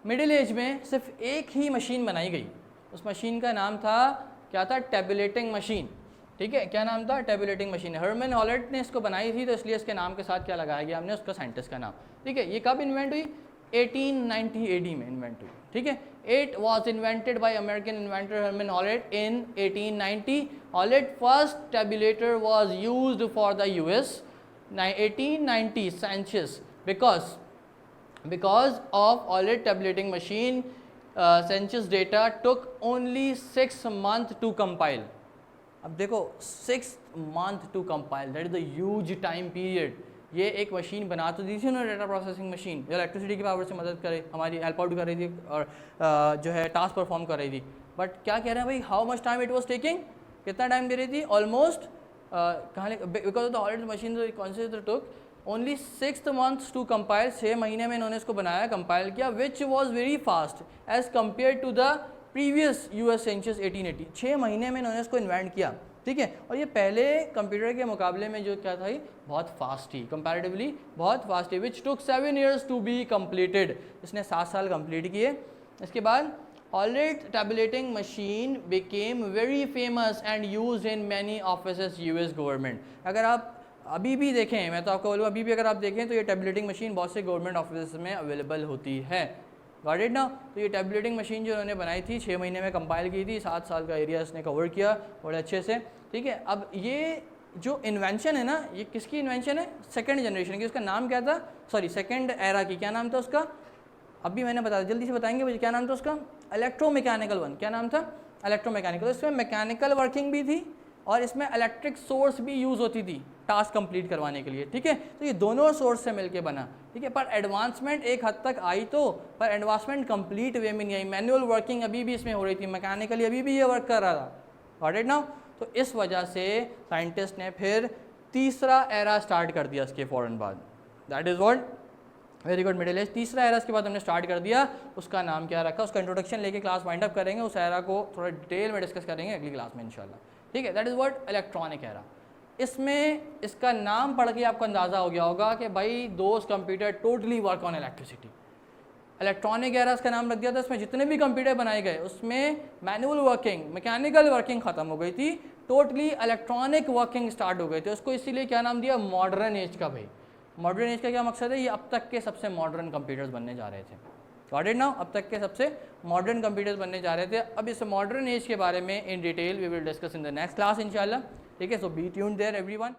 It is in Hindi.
मिडिल एज में सिर्फ एक ही मशीन बनाई गई, उस मशीन का नाम था, क्या था, टेबुलेटिंग मशीन। ठीक है, क्या नाम था, टेबुलेटिंग मशीन। हर्मन हॉलेट ने इसको बनाई थी, तो इसलिए इसके नाम के साथ क्या लगाया गया हमने, उसका साइंटिस्ट का नाम। ठीक है, ये कब इन्वेंट हुई, 1890 AD में इन्वेंट हुई। ठीक है, it was invented by American inventor Herman Hollerith in 1890। Hollerith first tabulator was used for the US 1890 census because of Hewlett tabulating machine census data took only 6 months to compile। अब देखो 6 month to compile, that is the huge time period। ये एक मशीन बना तो दी थी उन्होंने, डाटा प्रोसेसिंग मशीन, जो इलेक्ट्रिसिटी की पावर से मदद करे, हमारी हेल्प आउट कर रही थी और जो है टास्क परफॉर्म कर रही थी। बट क्या कह रहे हैं भाई, how much time it was taking, कितना टाइम दे रही थी, ऑलमोस्ट कहाँ, because of the holidays machine consider took only 6 months to compile, 6 महीने में इन्होंने इसको बनाया, कंपाइल किया, which was very fast as compare to the previous US census 1880। 6 महीने में इन्होंने इसको इन्वेंट किया। ठीक है, और ये पहले कंप्यूटर के मुकाबले में जो क्या था, ये बहुत फास्ट थी, कंपैरेटिवली बहुत फास्ट थी, विच टुक 7 years टू बी कम्प्लीटेड, इसने 7 साल कंप्लीट किए। इसके बाद Hewlett tabulating machine became very famous and used in many offices US government. अगर आप अभी भी देखें, मैं तो आपको बोलूँ अभी भी अगर आप देखें तो ये टेबुलेटिंग मशीन बहुत से गवर्नमेंट ऑफिस में अवेलेबल होती है। गॉट इट ना। तो ये टेबुलेटिंग मशीन जो उन्होंने बनाई थी, 6 महीने में कंपाइल की थी, 7 साल का एरिया इसने कवर किया बड़े अच्छे से। ठीक है, अब ये जो इन्वेंशन है ना, ये किसकी इन्वेंशन है, सेकंड जनरेशन की। उसका नाम क्या था, सॉरी सेकंड एरा की, क्या नाम था उसका, अभी मैंने बताया, जल्दी से बताएंगे मुझे क्या नाम था उसका, इलेक्ट्रोमैकेनिकल वन। क्या नाम था, इलेक्ट्रोमैकेनिकल। इसमें मैकेनिकल वर्किंग भी थी और इसमें इलेक्ट्रिक सोर्स भी यूज़ होती थी टास्क कंप्लीट करवाने के लिए। ठीक है, तो ये दोनों सोर्स से मिलके बना। ठीक है, पर एडवांसमेंट एक हद तक आई, तो पर एडवांसमेंट कंप्लीट वे में नहीं आई, मैनुअल वर्किंग अभी भी इसमें हो रही थी, मैकेनिकली अभी भी ये वर्क कर रहा था। Got it now. तो इस वजह से साइंटिस्ट ने फिर तीसरा एरा स्टार्ट कर दिया इसके फ़ौरन बाद, that is what, very good, middle age. तीसरा एरा के बाद हमने स्टार्ट कर दिया, उसका नाम क्या रखा, उसका इंट्रोडक्शन लेके क्लास वाइंड अप करेंगे, उस एरा को थोड़ा डिटेल में डिस्कस करेंगे अगली क्लास में इंशाल्लाह। ठीक है, that is what, electronic era. इसमें इसका नाम पढ़ के आपको अंदाज़ा हो गया होगा कि भाई दोस्त computer totally work on electricity. Electronic era इसका नाम रख दिया था। इसमें जितने भी कंप्यूटर बनाए गए उसमें मैनुअल वर्किंग, मैकेनिकल वर्किंग ख़त्म हो गई थी, टोटली इलेक्ट्रॉनिक वर्किंग स्टार्ट हो गए थे। उसको इसीलिए क्या नाम दिया, मॉडर्न एज का। भाई मॉडर्न एज का क्या मकसद है, ये अब तक के सबसे मॉडर्न कंप्यूटर्स बनने जा रहे थे। गॉट इट नाउ, अब तक के सबसे मॉडर्न कंप्यूटर्स बनने जा रहे थे। अब इस मॉडर्न एज के बारे में in detail we will discuss in the next class इंशाल्लाह। ठीक है, so be tuned there everyone.